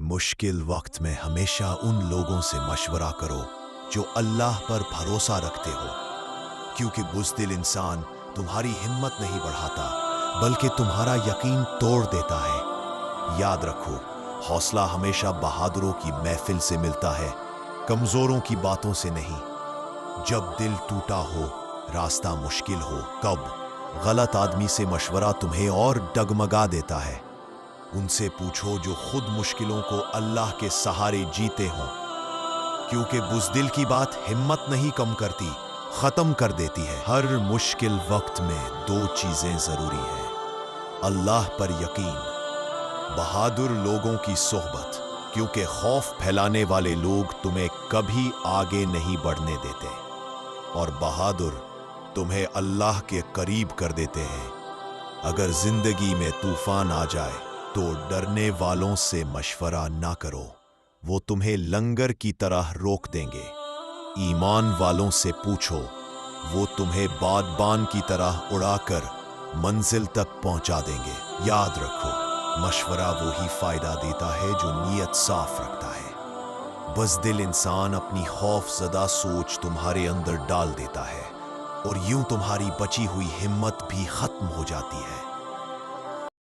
مشکل وقت میں ہمیشہ ان لوگوں سے مشورہ کرو جو اللہ پر بھروسہ رکھتے ہو، کیونکہ بزدل انسان تمہاری ہمت نہیں بڑھاتا بلکہ تمہارا یقین توڑ دیتا ہے۔ یاد رکھو، حوصلہ ہمیشہ بہادروں کی محفل سے ملتا ہے، کمزوروں کی باتوں سے نہیں۔ جب دل ٹوٹا ہو، راستہ مشکل ہو، کب غلط آدمی سے مشورہ تمہیں اور ڈگمگا دیتا ہے۔ ان سے پوچھو جو خود مشکلوں کو اللہ کے سہارے جیتے ہوں، کیونکہ بزدل کی بات ہمت نہیں کم کرتی، ختم کر دیتی ہے۔ ہر مشکل وقت میں دو چیزیں ضروری ہیں: اللہ پر یقین، بہادر لوگوں کی صحبت، کیونکہ خوف پھیلانے والے لوگ تمہیں کبھی آگے نہیں بڑھنے دیتے، اور بہادر تمہیں اللہ کے قریب کر دیتے ہیں۔ اگر زندگی میں طوفان آ جائے تو ڈرنے والوں سے مشورہ نہ کرو، وہ تمہیں لنگر کی طرح روک دیں گے۔ ایمان والوں سے پوچھو، وہ تمہیں بادبان کی طرح اڑا کر منزل تک پہنچا دیں گے۔ یاد رکھو، مشورہ وہی فائدہ دیتا ہے جو نیت صاف رکھتا ہے۔ بزدل انسان اپنی خوف زدہ سوچ تمہارے اندر ڈال دیتا ہے، اور یوں تمہاری بچی ہوئی ہمت بھی ختم ہو جاتی ہے۔